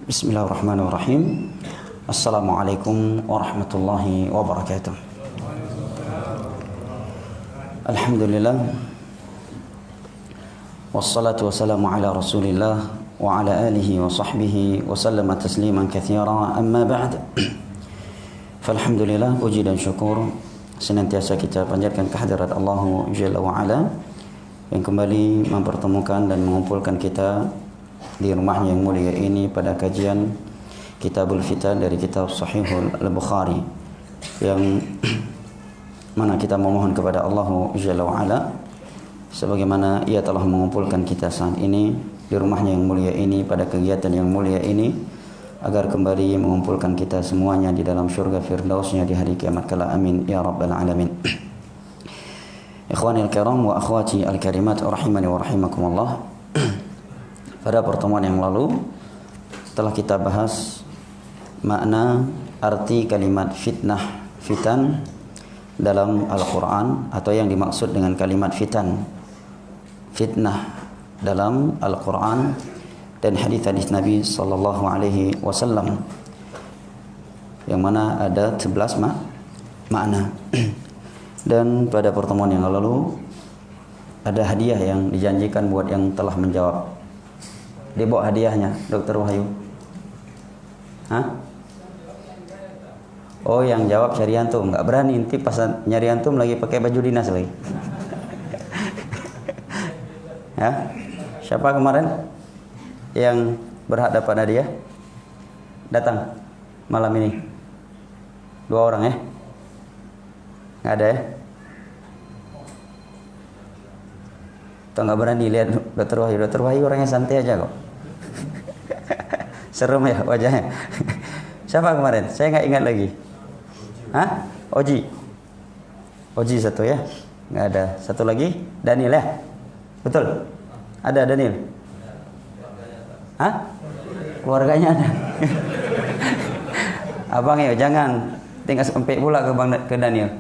Bismillahirrahmanirrahim. Assalamualaikum warahmatullahi wabarakatuh. Alhamdulillah. Wassalatu wassalamu ala Rasulillah wa ala alihi wa sahbihi wa sallama tasliman katsira. Amma ba'd. Falhamdulillah, puji dan syukur senantiasa kita panjatkan kehadirat Allah Jalla wa Ala yang kembali mempertemukan dan mengumpulkan kita di rumahnya yang mulia ini pada kajian Kitabul Fitan dari kitab Sahihul Al-Bukhari, yang mana kita memohon kepada Allah Jalla wa Ala sebagaimana Ia telah mengumpulkan kita saat ini di rumahnya yang mulia ini pada kegiatan yang mulia ini, agar kembali mengumpulkan kita semuanya di dalam syurga firdausnya di hari kiamat kala. Amin ya rabbal alamin. Ikhwani al-kiram wa akhwati al-karimat rahimani wa rahimakumullah. Pada pertemuan yang lalu telah kita bahas makna arti kalimat fitan dalam Al-Quran, atau yang dimaksud dengan kalimat fitnah dalam Al-Quran dan hadis-hadis Nabi sallallahu alaihi wasallam, yang mana ada 11 makna. Dan pada pertemuan yang lalu ada hadiah yang dijanjikan buat yang telah menjawab. Dia bawa hadiahnya, Dr. Wahyu. Hah? Oh, yang jawab Syariantum. Enggak berani, nanti pas nyari antum lagi pakai baju dinas lagi. Ya? Siapa kemarin yang berhak dapat hadiah? Datang malam ini. 2 orang ya? Enggak ada ya? Atau enggak berani lihat Dr. Wahyu? Dr. Wahyu orangnya santai aja kok. Serem ya wajahnya. Siapa kemarin? Saya nggak ingat lagi. Hah? Oji satu ya? Nggak ada. Satu lagi Daniel ya? Betul? Ada Daniel? Hah? Keluarganya ada. Abang ya, jangan tinggal sampai pula ke Daniel.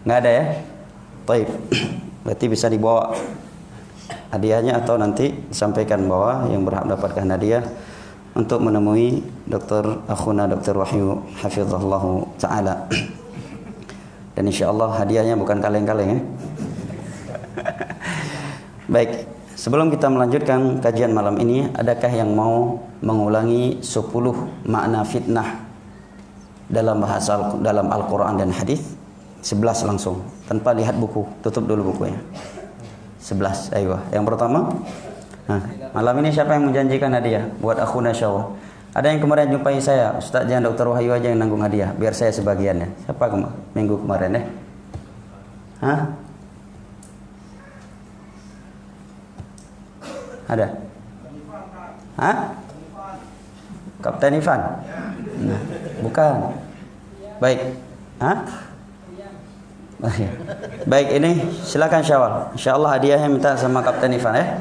Nggak ada ya? Baik. Berarti bisa dibawa hadiahnya, atau nanti disampaikan bahwa yang berhak mendapatkan hadiah untuk menemui Dr. Akhuna Dr. Wahyu hafizahullah ta'ala. Dan insyaallah hadiahnya bukan kaleng-kaleng ya. Baik, sebelum kita melanjutkan kajian malam ini, adakah yang mau mengulangi 10 makna fitnah dalam bahasa dalam Al-Quran dan hadis? 11 langsung, tanpa lihat buku. Tutup dulu bukunya. 11, ayo. Yang pertama, malam ini siapa yang menjanjikan hadiah buat akhuna Syawal? Ada yang kemarin jumpai saya, Ustaz jangan Dr. Wahyu aja yang nanggung hadiah, biar saya sebagiannya. Siapa minggu kemarin ya? Hah? Ada? Hah? Kapten Ivan? Nah, bukan. Baik. Hah? Baik, ini silakan Syawal. Insyaallah hadiahnya minta sama Kapten Ivan ya.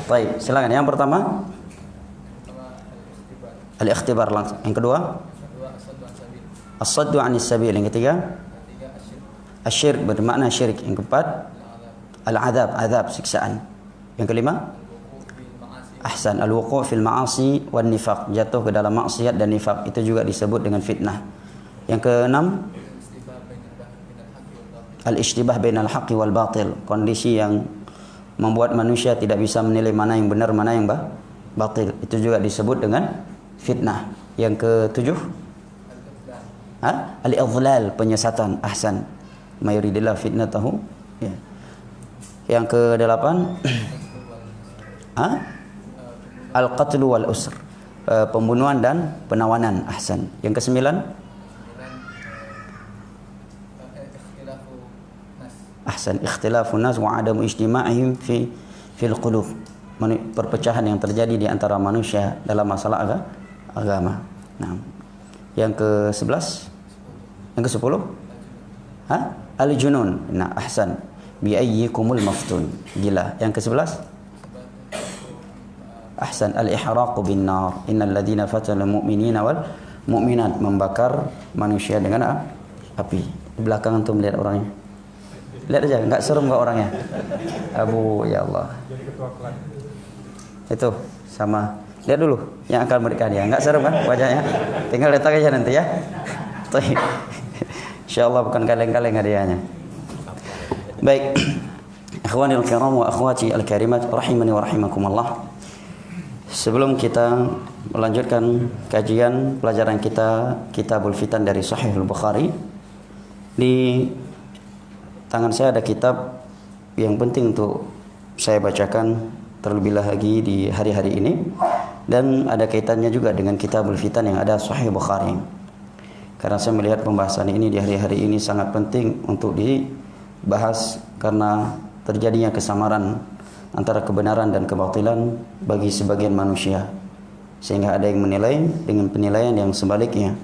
Baik, silakan. Yang pertama al-ikhtibar langsung. Yang kedua as-saddu 'anis sabil. Yang ketiga asyirk, bermakna syirik. Yang keempat al-'adzab, siksaan. Yang kelima ahsan, al-wuqu' fil ma'asi wan nifaq, jatuh ke dalam maksiat dan nifaq, itu juga disebut dengan fitnah. Yang keenam al-ishtibah bainal haqqi wal batil, kondisi yang membuat manusia tidak bisa menilai mana yang benar mana yang batil, itu juga disebut dengan fitnah. Yang ketujuh al-idlal, penyesatan. Ahsan, mayuridillah fitnatahu ya. Yang kedelapan al-qatlu wal usr, pembunuhan dan penawanan. Ahsan. Yang kesembilan ahsan, ikhtilafun nas wa adamu ijtima'ihim fil qulub, perpecahan yang terjadi di antara manusia dalam masalah agama. Nah, yang ke-11, yang ke-10 al-junun. Nah, ahsan, bi ayyikumul maftun, gila. Yang ke-11 ahsan, al-ihraqu bin nar, innal ladzina fatanul mu'minina wal mu'minat, membakar manusia dengan api. Di belakang antum lihat orangnya. Lihat aja, enggak serem enggak orangnya. Abu, ya Allah. Jadi ketua kelas. Itu sama Lihat dulu yang akan memberikan hadiah. Enggak serem kan wajahnya? Tinggal datang aja nanti ya. Insyaallah bukan kaleng-kaleng hadiahnya. Baik. Ikhwanil kiram wa akhwati al-karimat rahimani wa rahimakumullah. Sebelum kita melanjutkan kajian pelajaran kita Kitabul Fitan dari Sahihul Bukhari, di tangan saya ada kitab yang penting untuk saya bacakan terlebih lagi di hari-hari ini, dan ada kaitannya juga dengan Kitabul Fitan yang ada Sahih Bukhari. Karena saya melihat pembahasan ini di hari-hari ini sangat penting untuk dibahas, karena terjadinya kesamaran antara kebenaran dan kebatilan bagi sebagian manusia, sehingga ada yang menilai dengan penilaian yang sebaliknya,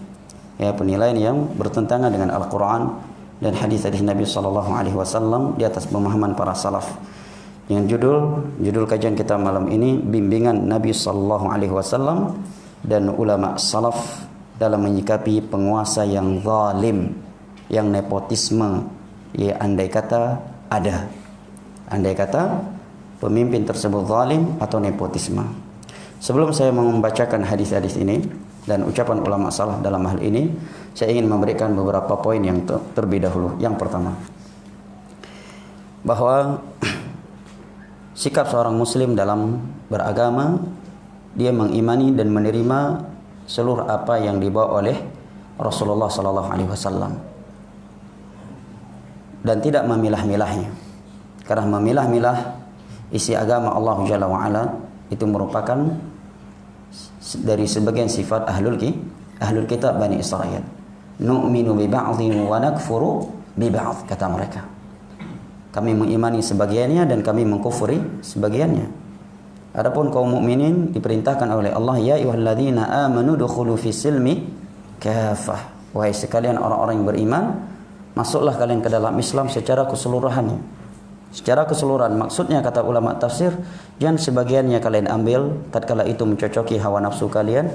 ya, penilaian yang bertentangan dengan Al-Quran dan hadis-hadis Nabi SAW di atas pemahaman para salaf. Yang judul kajian kita malam ini, bimbingan Nabi SAW dan ulama salaf dalam menyikapi penguasa yang zalim, yang nepotisme, ya, andai kata ada, andai kata pemimpin tersebut zalim atau nepotisme. Sebelum saya membacakan hadis-hadis ini dan ucapan ulama salaf dalam hal ini, saya ingin memberikan beberapa poin yang terlebih dahulu. Yang pertama, bahwa sikap seorang muslim dalam beragama, dia mengimani dan menerima seluruh apa yang dibawa oleh Rasulullah SAW dan tidak memilah-milahnya. Karena memilah-milah isi agama Allah Jalla wa'ala itu merupakan dari sebagian sifat ahlul kitab Bani Israel. Nu'minu bi ba'dhin wa nakfuru bi ba'd, kata mereka. Kami mengimani sebagiannya dan kami mengkufuri sebagiannya. Adapun kaum mukminin diperintahkan oleh Allah, ya ayyuhalladzina amanu dukhulu fis silmi kafah. Wahai sekalian orang-orang yang beriman, masuklah kalian ke dalam Islam secara keseluruhannya. Secara keseluruhan maksudnya, kata ulama tafsir, jangan sebagiannya kalian ambil tatkala itu mencocoki hawa nafsu kalian,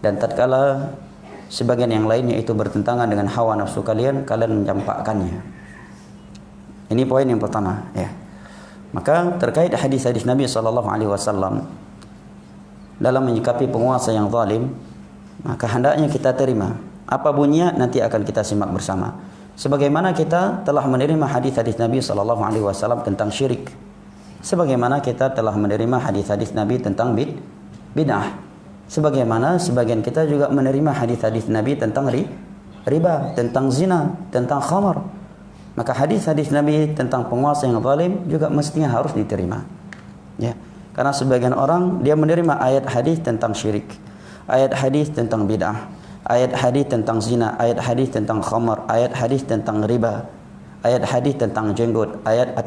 dan tatkala sebagian yang lainnya itu bertentangan dengan hawa nafsu kalian, kalian mencampakkannya. Ini poin yang pertama, ya. Maka terkait hadis-hadis Nabi SAW dalam menyikapi penguasa yang zalim, maka hendaknya kita terima. Apa bunyinya nanti akan kita simak bersama. Sebagaimana kita telah menerima hadis-hadis Nabi SAW tentang syirik, sebagaimana kita telah menerima hadis-hadis Nabi tentang bid'ah, sebagaimana sebagian kita juga menerima hadis-hadis Nabi tentang riba, tentang zina, tentang khamar. Maka hadis-hadis Nabi tentang penguasa yang zalim juga mestinya harus diterima, ya. Karena sebagian orang dia menerima ayat hadis tentang syirik, ayat hadis tentang bid'ah, ayat hadis tentang zina, ayat hadis tentang khamar, ayat hadis tentang riba, ayat hadis tentang jenggot, ayat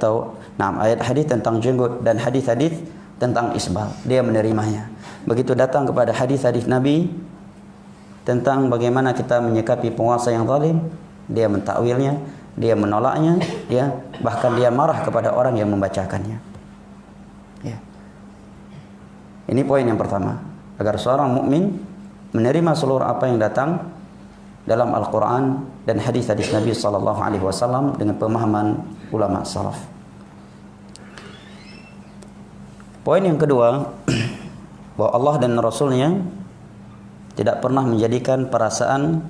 hadis tentang jenggot dan hadis-hadis tentang isbal. Dia menerimanya. Begitu datang kepada hadis-hadis Nabi tentang bagaimana kita menyikapi penguasa yang zalim, dia mentakwilnya, dia menolaknya, ya, bahkan dia marah kepada orang yang membacakannya. Ya. Ini poin yang pertama, agar seorang mukmin menerima seluruh apa yang datang dalam Al-Quran dan hadis-hadis Nabi SAW dengan pemahaman ulama salaf. Poin yang kedua, bahwa Allah dan Rasulnya tidak pernah menjadikan perasaan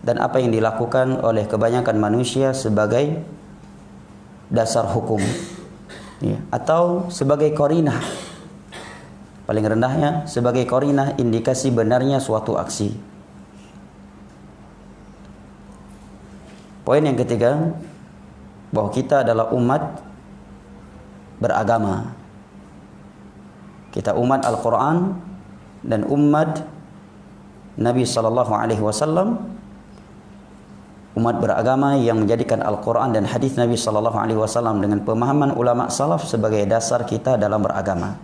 dan apa yang dilakukan oleh kebanyakan manusia sebagai dasar hukum, ya, atau sebagai qarinah, paling rendahnya sebagai qarinah indikasi benarnya suatu aksi. Poin yang ketiga, bahwa kita adalah umat beragama. Kita umat Al-Quran dan umat Nabi SAW, umat beragama yang menjadikan Al-Quran dan hadis Nabi SAW dengan pemahaman ulama salaf sebagai dasar kita dalam beragama,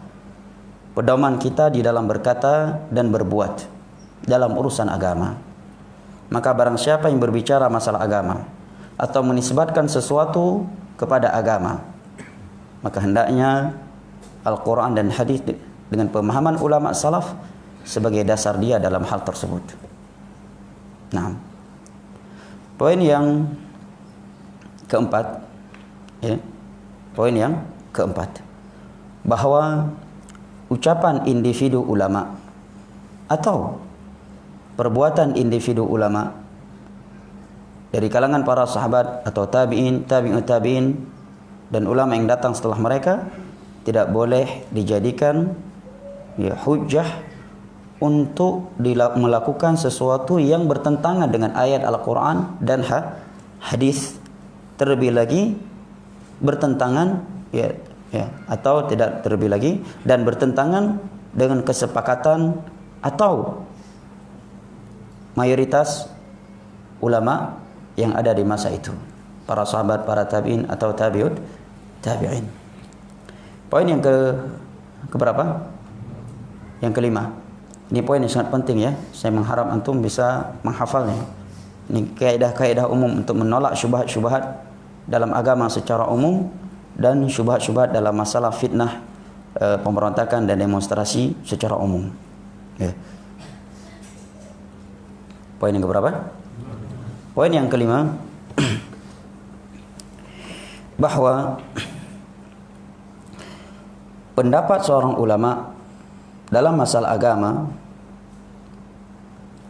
pedoman kita di dalam berkata dan berbuat dalam urusan agama. Maka barang siapa yang berbicara masalah agama atau menisbatkan sesuatu kepada agama, maka hendaknya Al-Quran dan hadis dengan pemahaman ulama salaf sebagai dasar dia dalam hal tersebut. Nah, poin yang keempat, ya, poin yang keempat, bahwa ucapan individu ulama atau perbuatan individu ulama dari kalangan para sahabat atau tabi'in, tabi'ut tabi'in dan ulama yang datang setelah mereka tidak boleh dijadikan hujjah untuk melakukan sesuatu yang bertentangan dengan ayat Al-Quran dan hadis, terlebih lagi bertentangan atau tidak terlebih lagi dan bertentangan dengan kesepakatan atau mayoritas ulama yang ada di masa itu, para sahabat, para tabi'in atau tabi'ut tabi'in. Poin yang keberapa? Yang kelima. Ini poin yang sangat penting ya. Saya mengharap antum bisa menghafalnya. Ini kaidah-kaidah umum untuk menolak syubhat-syubhat dalam agama secara umum dan syubhat-syubhat dalam masalah fitnah, pemberontakan dan demonstrasi secara umum. Ya. Poin yang keberapa? Poin yang kelima, bahwa pendapat seorang ulama dalam masalah agama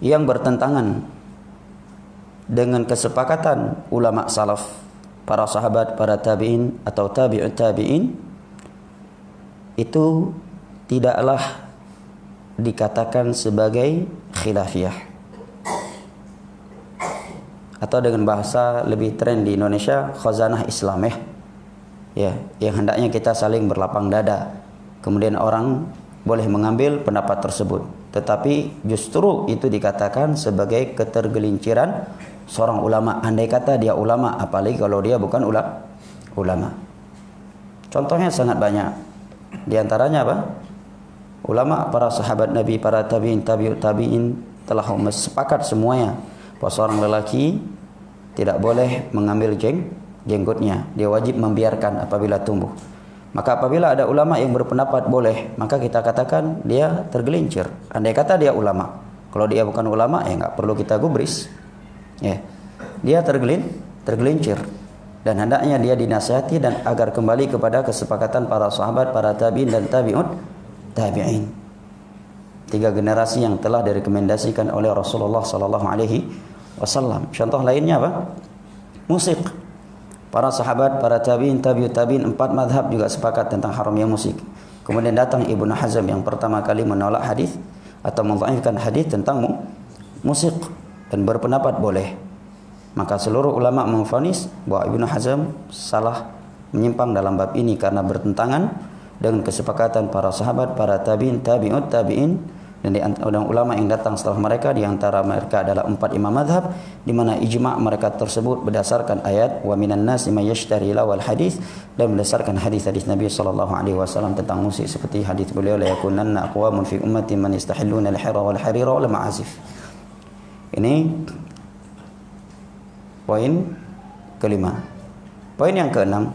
yang bertentangan dengan kesepakatan ulama salaf, para sahabat, para tabi'in atau tabi'ut tabi'in, itu tidaklah dikatakan sebagai khilafiyah, atau dengan bahasa lebih tren di Indonesia, khazanah Islam ya, yang hendaknya kita saling berlapang dada. Kemudian orang boleh mengambil pendapat tersebut, tetapi justru itu dikatakan sebagai ketergelinciran seorang ulama. Andai kata dia ulama, apalagi kalau dia bukan ulama. Contohnya sangat banyak. Di antaranya apa? Ulama, para sahabat Nabi, para tabi'in, tabi'ut tabi'in telah sepakat semuanya bahwa seorang lelaki tidak boleh mengambil jenggotnya. Dia wajib membiarkan apabila tumbuh. Maka apabila ada ulama yang berpendapat boleh, maka kita katakan dia tergelincir. Andai kata dia ulama. Kalau dia bukan ulama, ya nggak perlu kita gubris. Ya. Dia tergelincir. Dan hendaknya dia dinasihati dan agar kembali kepada kesepakatan para sahabat, para tabi'in dan tabi'ut tabi'in. 3 generasi yang telah direkomendasikan oleh Rasulullah sallallahu alaihi wasallam. Contoh lainnya apa? Musik. Para sahabat, para tabi'in, tabi'ut tabi'in, 4 mazhab juga sepakat tentang haramnya musik. Kemudian datang Ibnu Hazm yang pertama kali menolak hadis atau mendhaifkan hadis tentang musik dan berpendapat boleh. Maka seluruh ulama memvonis bahwa Ibnu Hazm salah, menyimpang dalam bab ini karena bertentangan dengan kesepakatan para sahabat, para tabi'in, tabi'ut tabi'in, dan ulama yang datang setelah mereka. Di antara mereka adalah 4 imam mazhab, di mana ijma' mereka tersebut berdasarkan ayat wa minan nasi may yashtari lawal hadis, dan berdasarkan hadis-hadis Nabi sallallahu alaihi wasallam tentang musik, seperti hadis beliau la yakunanna aqwamun fi ummati man yastahilluna al-hira wal harira wal ma'azif. Ini poin kelima. Poin yang keenam,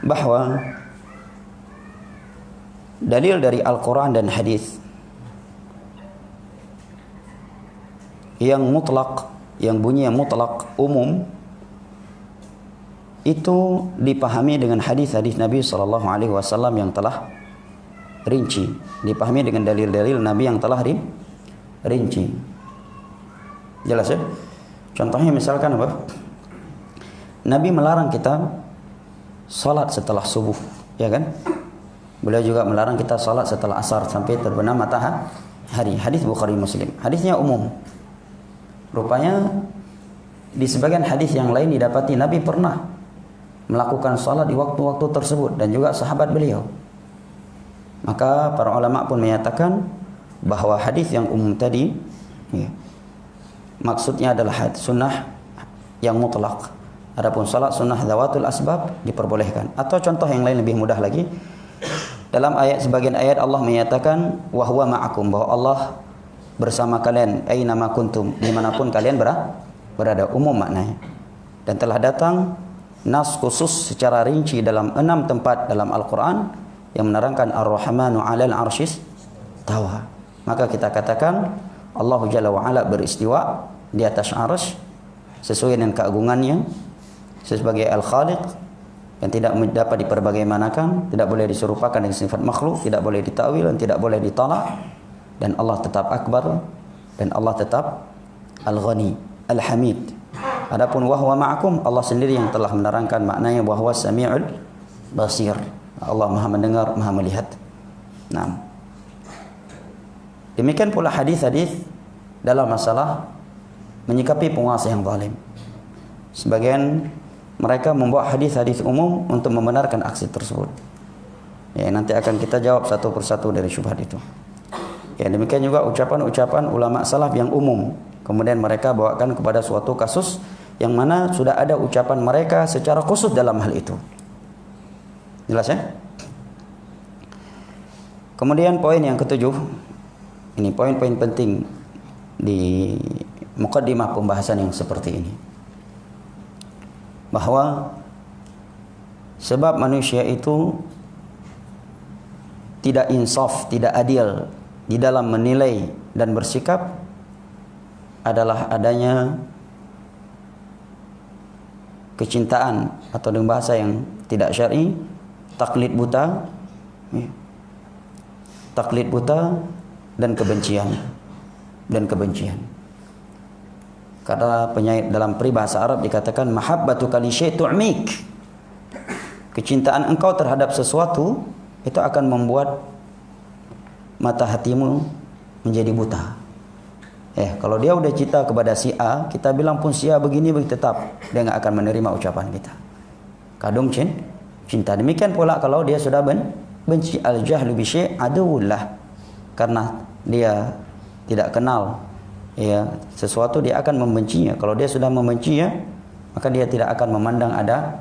bahwa dalil dari Al-Quran dan hadis yang mutlak, yang bunyinya mutlak, umum, itu dipahami dengan hadis-hadis Nabi sallallahu alaihi wasallam yang telah rinci, dipahami dengan dalil-dalil Nabi yang telah rinci. Jelas ya? Contohnya misalkan apa? Nabi melarang kita salat setelah subuh, ya kan? Beliau juga melarang kita salat setelah asar sampai terbenam matahari. Hadis Bukhari Muslim. Hadisnya umum. Rupanya di sebagian hadis yang lain didapati Nabi pernah melakukan salat di waktu-waktu tersebut dan juga sahabat beliau. Maka para ulama pun menyatakan bahwa hadis yang umum tadi maksudnya adalah sunnah yang mutlak. Adapun salat sunnah zawatul asbab diperbolehkan. Atau contoh yang lain lebih mudah lagi. Dalam sebagian ayat Allah menyatakan wa huwa ma'akum, bahwa Allah bersama kalian aina ma kuntum, dimanapun kalian berada, umum maknanya. Dan telah datang nas khusus secara rinci dalam 6 tempat dalam Al-Quran yang menerangkan Ar-Rahmanu 'alal 'arsyis tawa. Maka kita katakan Allah Jalla wa Ala beristiwa di atas arsy sesuai dengan keagungannya sebagai Al-Khaliq, yang tidak dapat diperbagaimanakan, tidak boleh diserupakan dengan sifat makhluk, tidak boleh ditakwil dan tidak boleh ditolak. Dan Allah tetap akbar dan Allah tetap al-ghani, al-hamid. Adapun wahwa ma'akum, Allah sendiri yang telah menerangkan maknanya wahwa sami'ul basir. Allah Maha mendengar, Maha melihat. Nah, demikian pula hadis-hadis dalam masalah menyikapi penguasa yang zalim. Sebagian mereka membawa hadis-hadis umum untuk membenarkan aksi tersebut. Ya, nanti akan kita jawab satu persatu dari syubhat itu. Ya, demikian juga ucapan-ucapan ulama salaf yang umum. Kemudian mereka bawakan kepada suatu kasus yang mana sudah ada ucapan mereka secara khusus dalam hal itu. Jelas ya? Kemudian poin yang ketujuh, ini poin-poin penting di mukaddimah pembahasan yang seperti ini. Bahwa sebab manusia itu tidak insaf, tidak adil di dalam menilai dan bersikap adalah adanya kecintaan atau dengan bahasa yang tidak syar'i, taklid buta, taklid buta dan kebencian. Kata penyair dalam peribahasa Arab dikatakan mahabbatuka li syai' tu'mik. Kecintaan engkau terhadap sesuatu itu akan membuat mata hatimu menjadi buta. Kalau dia udah cinta kepada si A, kita bilang pun si A begini tetap dia enggak akan menerima ucapan kita. Kadung cinta. Demikian pula kalau dia sudah benci, al-jahlu bi syai' aduwullah. Karena dia tidak kenal sesuatu, dia akan membencinya. Kalau dia sudah membencinya, maka dia tidak akan memandang ada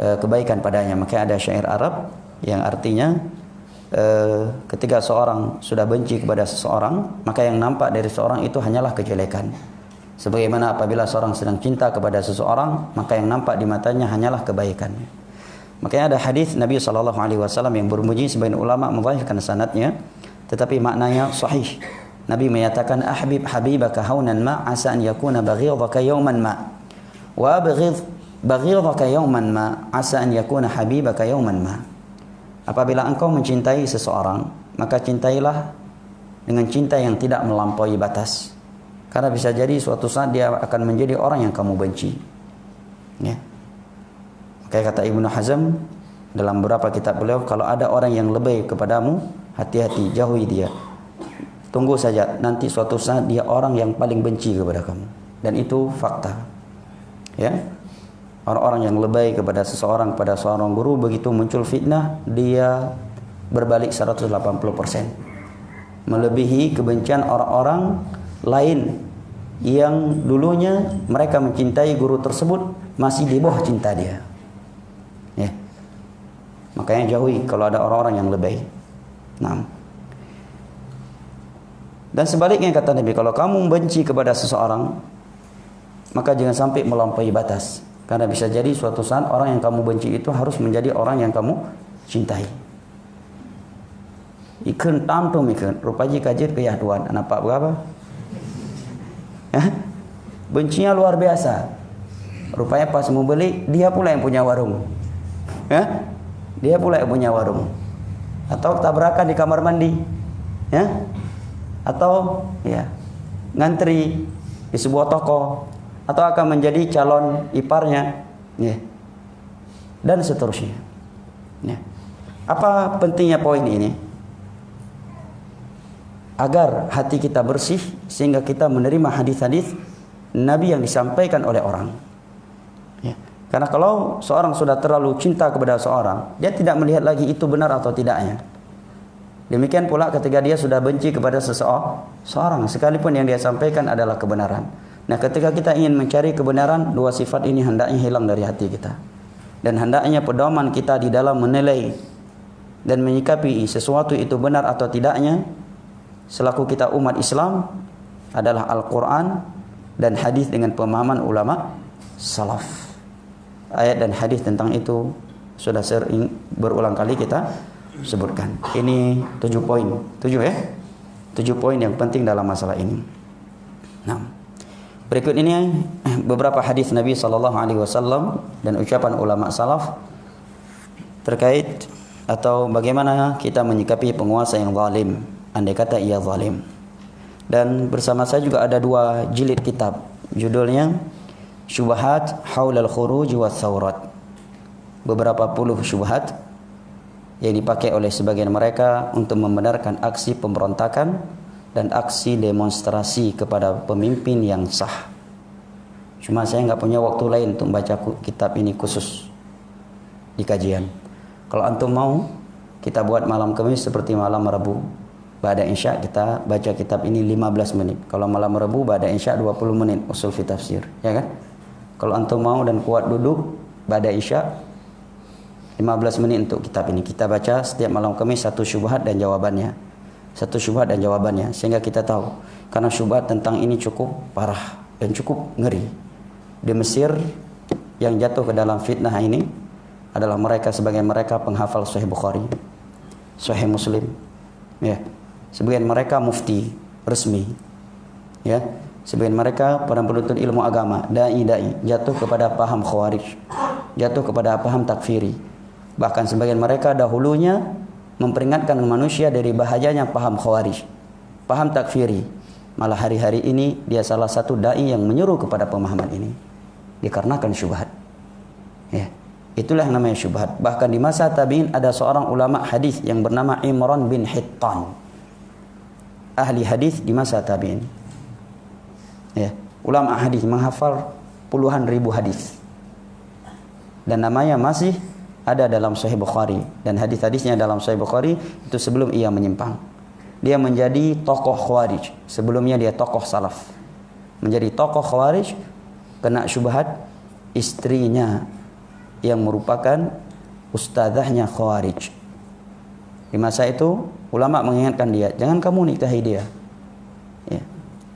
kebaikan padanya. Maka ada syair Arab yang artinya ketika seorang sudah benci kepada seseorang, maka yang nampak dari seorang itu hanyalah kejelekan. Sebagaimana apabila seorang sedang cinta kepada seseorang, maka yang nampak di matanya hanyalah kebaikan. Makanya ada hadis Nabi SAW yang berbunyi, sebagian ulama mendha'ifkan sanadnya, tetapi maknanya sahih. Nabi menyatakan ahbib habibaka haunan ma asa an yakuna baghidaka yawman ma wa abghid baghidaka yawman ma asa an yakuna habibaka yawman ma. Apabila engkau mencintai seseorang, maka cintailah dengan cinta yang tidak melampaui batas. Karena bisa jadi suatu saat dia akan menjadi orang yang kamu benci. Ya. Kayak kata Ibnu Hazm dalam beberapa kitab beliau, kalau ada orang yang lebih kepadamu, hati-hati, jauhi dia. Tunggu saja, nanti suatu saat dia orang yang paling benci kepada kamu. Dan itu fakta. Ya. Orang-orang yang lebay kepada seseorang, kepada seorang guru, begitu muncul fitnah, dia berbalik 180%. Melebihi kebencian orang-orang lain yang dulunya mereka mencintai guru tersebut masih di bawah cinta dia. Ya. Makanya jauhi kalau ada orang-orang yang lebay. Nah. Dan sebaliknya kata Nabi, kalau kamu benci kepada seseorang, maka jangan sampai melampaui batas. Karena bisa jadi suatu saat orang yang kamu benci itu harus menjadi orang yang kamu cintai. Ikun tam tu ikun, rupanya kajir kayah tuan, nampak berapa? Bencinya luar biasa. Rupanya pas mau beli, dia pula yang punya warung. Dia pula yang punya warung. Atau tabrakan di kamar mandi. Atau ngantri di sebuah toko, atau akan menjadi calon iparnya, dan seterusnya. Apa pentingnya poin ini? Agar hati kita bersih sehingga kita menerima hadis-hadis Nabi yang disampaikan oleh orang. Karena kalau seorang sudah terlalu cinta kepada seorang, dia tidak melihat lagi itu benar atau tidaknya. Demikian pula ketika dia sudah benci kepada seseorang, sekalipun yang dia sampaikan adalah kebenaran. Nah, ketika kita ingin mencari kebenaran, dua sifat ini hendaknya hilang dari hati kita. Dan hendaknya pedoman kita di dalam menilai dan menyikapi sesuatu itu benar atau tidaknya, selaku kita umat Islam, adalah Al-Quran dan hadis dengan pemahaman ulama salaf. Ayat dan hadis tentang itu sudah sering berulang kali kita sebutkan. Ini 7 poin. 7 ya? 7 poin yang penting dalam masalah ini. Nah, berikut ini beberapa hadis Nabi SAW dan ucapan ulama salaf terkait atau bagaimana kita menyikapi penguasa yang zalim, andai kata ia zalim. Dan bersama saya juga ada 2 jilid kitab, judulnya Syubhat Haulal Khuruj wa Thawrat. Beberapa puluh syubhat yang dipakai oleh sebagian mereka untuk membenarkan aksi pemberontakan dan aksi demonstrasi kepada pemimpin yang sah. Cuma saya nggak punya waktu lain untuk baca kitab ini khusus di kajian. Kalau antum mau, kita buat malam Kamis seperti malam Rabu. Ba'da Isya kita baca kitab ini 15 menit. Kalau malam Rabu ba'da Isya 20 menit usul fi tafsir, ya kan? Kalau antum mau dan kuat duduk ba'da Isya 15 menit untuk kitab ini. Kita baca setiap malam Kamis 1 syubhat dan jawabannya. 1 syubhat dan jawabannya, sehingga kita tahu. Karena syubhat tentang ini cukup parah dan cukup ngeri. Di Mesir yang jatuh ke dalam fitnah ini adalah mereka, sebagian mereka penghafal Sahih Bukhari, Sahih Muslim, ya. Sebagian mereka mufti resmi, ya. Sebagian mereka para penuntut ilmu agama, dai-dai, jatuh kepada paham khawarij, jatuh kepada paham takfiri. Bahkan sebagian mereka dahulunya memperingatkan manusia dari bahayanya paham khawarij, paham takfiri. Malah hari-hari ini dia salah satu dai yang menyuruh kepada pemahaman ini, dikarenakan syubhat, ya. Itulah namanya syubhat. Bahkan di masa tabi'in ada seorang ulama hadis yang bernama Imran bin Hittan, ahli hadis di masa tabi'in, ya. Ulama hadis menghafal puluhan ribu hadis, dan namanya masih ada dalam Sahih Bukhari, dan hadis-hadisnya dalam Sahih Bukhari itu sebelum ia menyimpang. Dia menjadi tokoh khawarij, sebelumnya dia tokoh salaf. Menjadi tokoh khawarij, kena syubhat istrinya yang merupakan ustazahnya khawarij. Di masa itu ulama mengingatkan dia, jangan kamu nikahi dia, ya,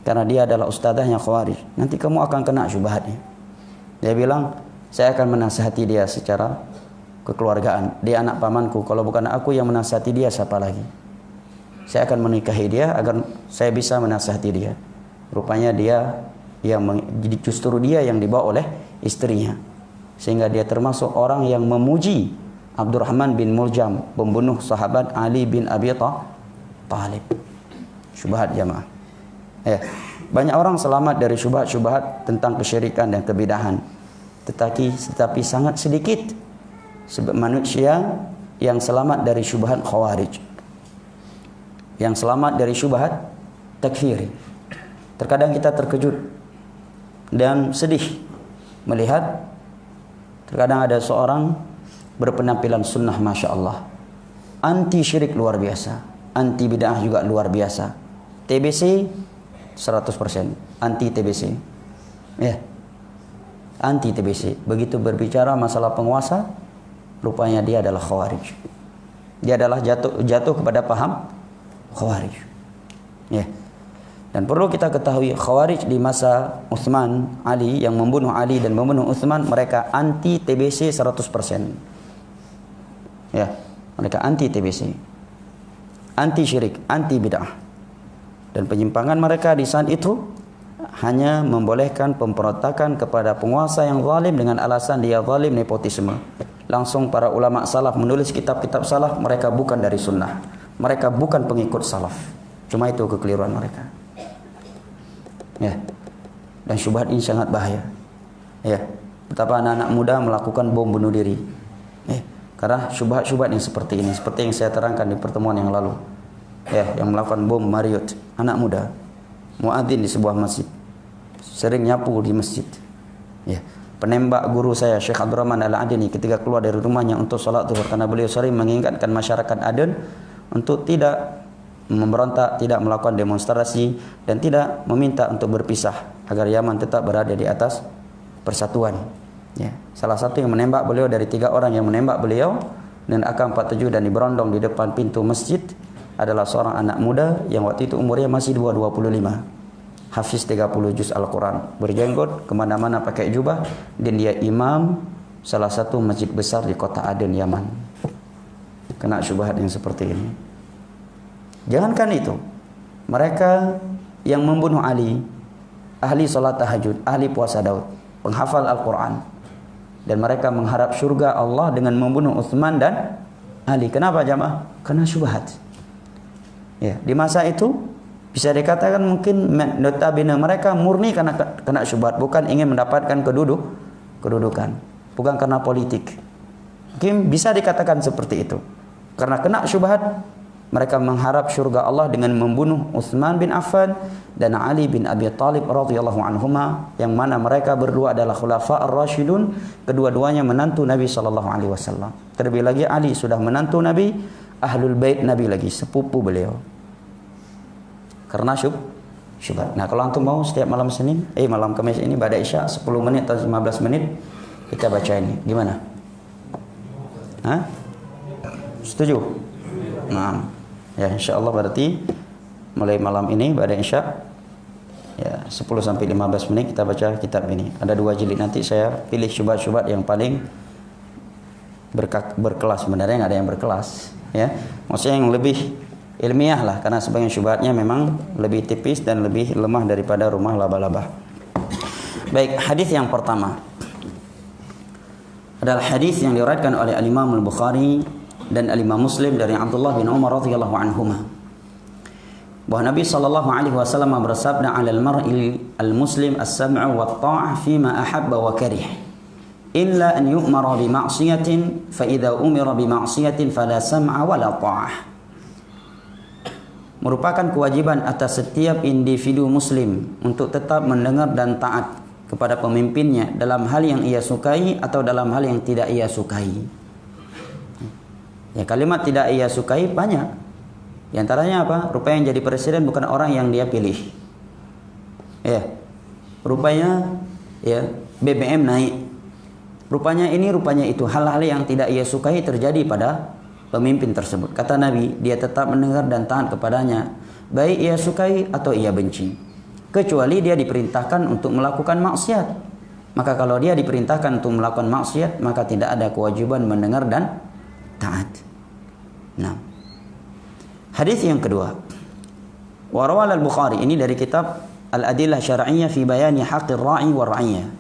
karena dia adalah ustazahnya khawarij, nanti kamu akan kena syubhatnya. Dia bilang, saya akan menasihati dia secara kekeluargaan, dia anak pamanku, kalau bukan aku yang menasihati dia siapa lagi? Saya akan menikahi dia agar saya bisa menasihati dia. Rupanya dia yang justru dia yang dibawa oleh istrinya, sehingga dia termasuk orang yang memuji Abdurrahman bin Muljam, pembunuh sahabat Ali bin Abi Thalib. Syubhat jamaah. Banyak orang selamat dari syubhat-syubhat tentang kesyirikan dan kebidahan, tetapi sangat sedikit manusia yang selamat dari syubhat khawarij, yang selamat dari syubhat takfiri. Terkadang kita terkejut dan sedih melihat terkadang ada seorang berpenampilan sunnah, masya Allah, anti syirik luar biasa, anti bid'ah juga luar biasa, TBC 100%, anti TBC, ya, anti TBC. Begitu berbicara masalah penguasa, rupanya dia adalah khawarij, dia adalah jatuh kepada paham khawarij, ya. Dan perlu kita ketahui, khawarij di masa Utsman, Ali, yang membunuh Ali dan membunuh Utsman, mereka anti TBC 100%. Ya, mereka anti TBC, anti syirik, anti bid'ah. Dan penyimpangan mereka di saat itu hanya membolehkan pemberontakan kepada penguasa yang zalim dengan alasan dia zalim, nepotisme. Langsung para ulama salaf menulis kitab-kitab salaf, mereka bukan dari sunnah, mereka bukan pengikut salaf. Cuma itu kekeliruan mereka. Ya. Dan syubhat ini sangat bahaya. Ya. Betapa anak-anak muda melakukan bom bunuh diri. Ya. Karena syubhat-syubhat yang seperti ini, seperti yang saya terangkan di pertemuan yang lalu. Ya, yang melakukan bom Marriott, anak muda, muadzin di sebuah masjid, sering nyapu di masjid. Ya. Penembak guru saya Syekh Abdurrahman Al-Adini ketika keluar dari rumahnya untuk salat zuhur, karena beliau sering mengingatkan masyarakat Aden untuk tidak memberontak, tidak melakukan demonstrasi, dan tidak meminta untuk berpisah agar Yaman tetap berada di atas persatuan. Ya. Salah satu yang menembak beliau dari 3 orang yang menembak beliau dan AK-47 dan diberondong di depan pintu masjid adalah seorang anak muda yang waktu itu umurnya masih 25, hafiz 30 juz Al-Quran, berjenggot, kemana-mana pakai jubah, dan dia imam salah satu masjid besar di kota Aden, Yaman. Kena syubhat yang seperti ini. Jangankan itu, mereka yang membunuh Ali, ahli salat tahajud, ahli puasa Daud, penghafal Al-Quran, dan mereka mengharap surga Allah dengan membunuh Utsman dan Ali. Kenapa jamaah? Karena syubhat. Ya, di masa itu bisa dikatakan mungkin notabene mereka murni karena kena syubhat, bukan ingin mendapatkan kedudukan, bukan karena politik. Mungkin bisa dikatakan seperti itu. Karena kena syubhat, mereka mengharap surga Allah dengan membunuh Utsman bin Affan dan Ali bin Abi Thalib radhiyallahu anhuma, yang mana mereka berdua adalah khulafa ar-rasyidun, kedua-duanya menantu Nabi sallallahu alaihi wasallam. Terlebih lagi Ali sudah menantu Nabi, ahlul bait Nabi lagi, sepupu beliau. Karena syubhat. Nah, kalau antum mau setiap malam malam Kamis ini pada Isya 10 menit atau 15 menit kita baca ini. Gimana? Hah? Setuju? Nah, ya insyaallah berarti mulai malam ini pada Isya ya 10 sampai 15 menit kita baca kitab ini. Ada 2 jilid, nanti saya pilih syubhat-syubhat yang paling berkelas. Sebenarnya nggak ada yang berkelas, ya. Maksudnya yang lebih ilmiah lah, karena sebagian syubhatnya memang lebih tipis dan lebih lemah daripada rumah laba-laba. Baik, hadis yang pertama adalah hadis yang diriwayatkan oleh Al-Imam Al-Bukhari dan Al-Imam Muslim dari Abdullah bin Umar radhiyallahu anhuma, bahwa Nabi sallallahu alaihi wasallam bersabda, "'Alal mar'i al-muslim as-sam'u wat-tha'ah fima ahabba wa karih, illa an yu'mara bi ma'siyatin, fa idza umira bi ma'siyatin fala sam'a wala tha'ah." Merupakan kewajiban atas setiap individu muslim untuk tetap mendengar dan taat kepada pemimpinnya dalam hal yang ia sukai atau dalam hal yang tidak ia sukai. Ya, kalimat tidak ia sukai banyak. Di antaranya apa? Rupanya yang jadi presiden bukan orang yang dia pilih. Ya. Rupanya ya BBM naik. Rupanya ini, rupanya itu. Hal-hal yang tidak ia sukai terjadi pada pemimpin tersebut. Kata Nabi, dia tetap mendengar dan taat kepadanya, baik ia sukai atau ia benci. Kecuali dia diperintahkan untuk melakukan maksiat. Maka kalau dia diperintahkan untuk melakukan maksiat, maka tidak ada kewajiban mendengar dan taat. Nah, hadis yang kedua, warawal al-Bukhari, ini dari kitab Al-Adillah Syar'iyyah fi Bayani Haqqir Ra'i wa Ra'iyah.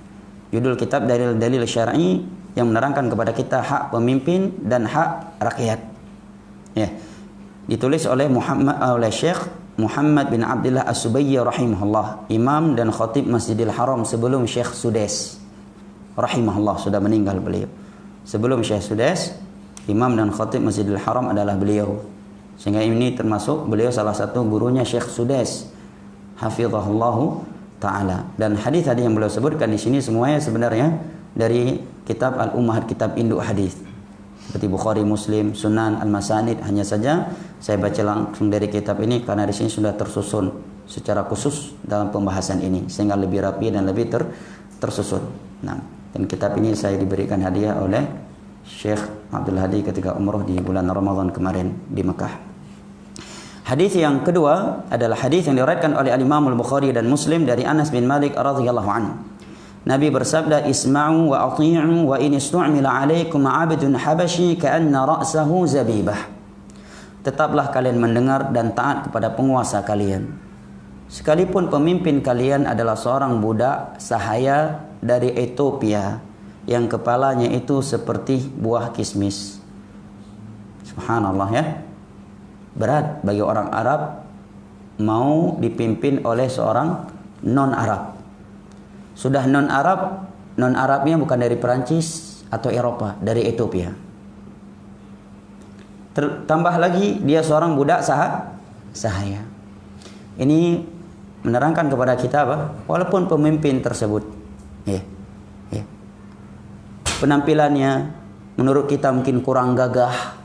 Judul kitab dalil-dalil syar'i yang menerangkan kepada kita hak pemimpin dan hak rakyat. Ya. Ditulis oleh Syekh Muhammad bin Abdullah As-Subayyi rahimahullah, imam dan khatib Masjidil Haram sebelum Syekh Sudais rahimahullah, sudah meninggal beliau. Sebelum Syekh Sudais, imam dan khatib Masjidil Haram adalah beliau. Sehingga ini termasuk beliau salah satu gurunya Syekh Sudais hafizahullahu taala. Dan hadis-hadis yang beliau sebutkan di sini semuanya sebenarnya dari kitab Al-Ummahat, kitab induk hadis. Seperti Bukhari, Muslim, Sunan, Al-Masanid. Hanya saja saya baca langsung dari kitab ini karena di sini sudah tersusun secara khusus dalam pembahasan ini sehingga lebih rapi dan lebih tersusun. Nah, dan kitab ini saya diberikan hadiah oleh Syekh Abdul Hadi ketika umroh di bulan Ramadan kemarin di Mekah. Hadis yang kedua adalah hadis yang diriwayatkan oleh Al-Imam Al-Bukhari dan Muslim dari Anas bin Malik radhiyallahu anhu. Nabi bersabda, "Isma'u wa athi'u wa in istu'mila 'alaikum 'abdun habasyi ka'anna ra'sahu zabibah." Tetaplah kalian mendengar dan taat kepada penguasa kalian, sekalipun pemimpin kalian adalah seorang budak sahaya dari Ethiopia yang kepalanya itu seperti buah kismis. Subhanallah ya. Berat bagi orang Arab mau dipimpin oleh seorang non-Arab. Sudah non-Arab, non-Arabnya bukan dari Perancis atau Eropa, dari Ethiopia. Tambah lagi dia seorang budak sahaya. Ini menerangkan kepada kita apa? Walaupun pemimpin tersebut penampilannya menurut kita mungkin kurang gagah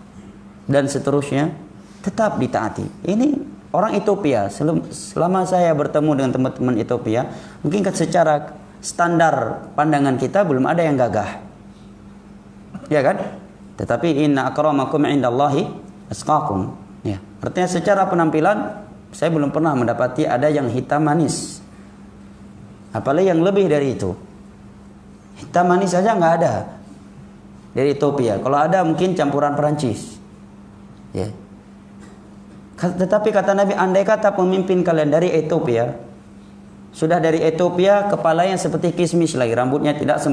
dan seterusnya, tetap ditaati. Ini orang Ethiopia. Selama saya bertemu dengan teman-teman Ethiopia, mungkin secara standar pandangan kita belum ada yang gagah, ya kan? Tetapi inna akramakum indallahi atqakum. Ya, artinya secara penampilan saya belum pernah mendapati ada yang hitam manis, apalagi yang lebih dari itu. Hitam manis saja nggak ada dari Ethiopia. Kalau ada mungkin campuran Perancis. Ya. Tetapi kata Nabi, andai kata pemimpin kalian dari Ethiopia, sudah dari Ethiopia, kepalanya seperti kismis lagi, rambutnya tidak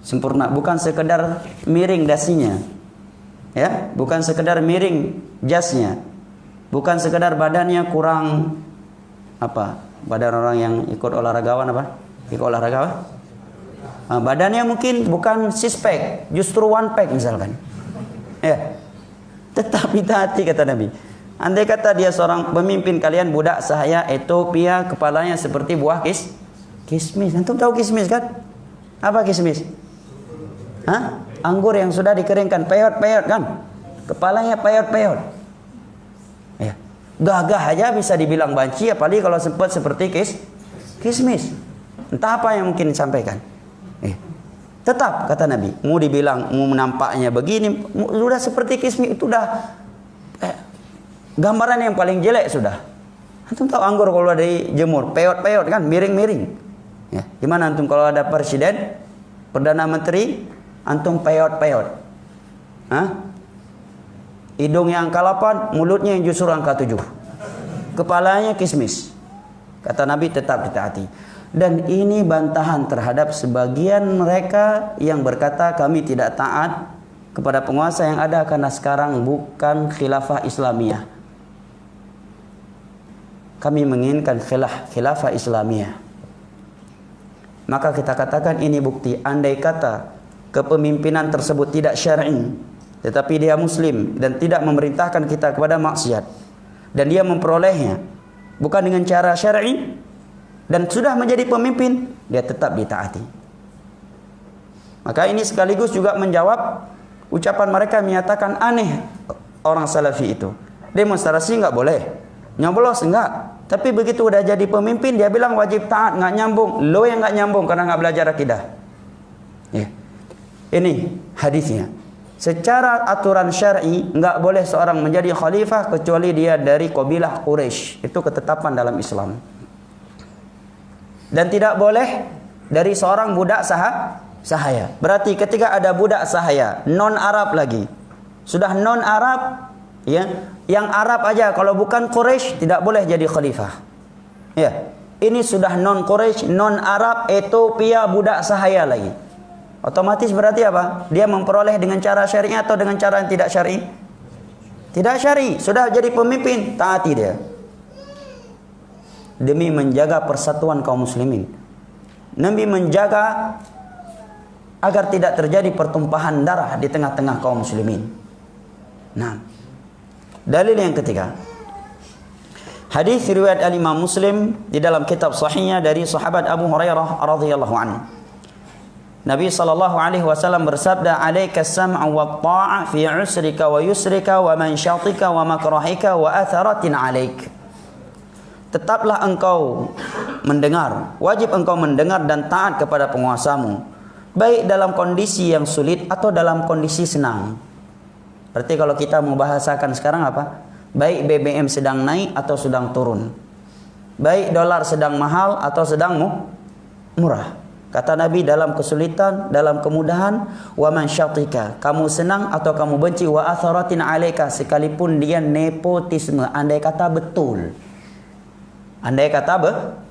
sempurna, bukan sekedar miring dasinya. Ya, bukan sekedar miring jasnya. Bukan sekedar badannya kurang apa? Badan orang yang ikut olahragawan apa? Ikut olahraga apa? Badannya mungkin bukan six pack, justru one pack misalkan. Ya. Tetap ditaati kata Nabi. Andai kata dia seorang pemimpin kalian budak sahaya Ethiopia, kepalanya seperti buah kismis. Antum tahu kismis kan? Apa kismis? Hah? Anggur yang sudah dikeringkan, peyot-peyot kan? Kepalanya peyot-peyot. Ya. Gagah aja bisa dibilang banci, apalagi kalau sempat seperti kismis. Entah apa yang mungkin disampaikan. Tetap kata Nabi, mau dibilang mau nampaknya begini, sudah seperti kismis, itu udah gambaran yang paling jelek sudah. Antum tahu anggur kalau dari jemur, peyot-peyot kan, miring-miring. Ya, gimana antum kalau ada presiden, perdana menteri, antum peyot-peyot? Hah? Hidungnya angka 8, mulutnya yang justru angka 7. Kepalanya kismis. Kata Nabi tetap ditaati. Dan ini bantahan terhadap sebagian mereka yang berkata kami tidak taat kepada penguasa yang ada karena sekarang bukan khilafah Islamiyah. Kami menginginkan khilafah Islamiyah. Maka kita katakan ini bukti, andai kata kepemimpinan tersebut tidak syar'i, tetapi dia muslim dan tidak memerintahkan kita kepada maksiat, dan dia memperolehnya bukan dengan cara syar'i dan sudah menjadi pemimpin, dia tetap ditaati. Maka ini sekaligus juga menjawab ucapan mereka menyatakan aneh orang salafi itu. Demonstrasi enggak boleh, nyoblos enggak, tapi begitu udah jadi pemimpin dia bilang wajib taat, enggak nyambung. Lo yang enggak nyambung karena enggak belajar akidah. Ya. Ini hadisnya. Secara aturan syar'i enggak boleh seorang menjadi khalifah kecuali dia dari kabilah Quraisy. Itu ketetapan dalam Islam. Dan tidak boleh dari seorang budak sahaya. Berarti ketika ada budak sahaya non Arab lagi, sudah non Arab, ya, yang Arab aja kalau bukan Quraisy tidak boleh jadi khalifah. Ya, ini sudah non Quraisy, non Arab, Ethiopia, budak sahaya lagi. Otomatis berarti apa? Dia memperoleh dengan cara syar'i atau dengan cara yang tidak syar'i? Tidak syar'i. Sudah jadi pemimpin, taati dia. Demi menjaga persatuan kaum muslimin. Nabi menjaga agar tidak terjadi pertumpahan darah di tengah-tengah kaum muslimin. Nah, dalil yang ketiga. Hadis riwayat Al-Imam Muslim di dalam kitab sahihnya dari sahabat Abu Hurairah radhiyallahu anhu. Nabi sallallahu alaihi wasallam bersabda, "Alaika as-sam'u wa at-ta'ah fi 'usrika wa yusrika wa manshatika wa makrahika wa atharatin 'alaik." Tetaplah engkau mendengar, wajib engkau mendengar dan taat kepada penguasamu, baik dalam kondisi yang sulit atau dalam kondisi senang. Berarti kalau kita mau bahasakan sekarang apa? Baik BBM sedang naik atau sedang turun, baik dolar sedang mahal atau sedang murah. Kata Nabi, dalam kesulitan, dalam kemudahan, wa man syatika, kamu senang atau kamu benci, wa atharatin alaika, sekalipun dia nepotisme, andai kata betul. Andai kata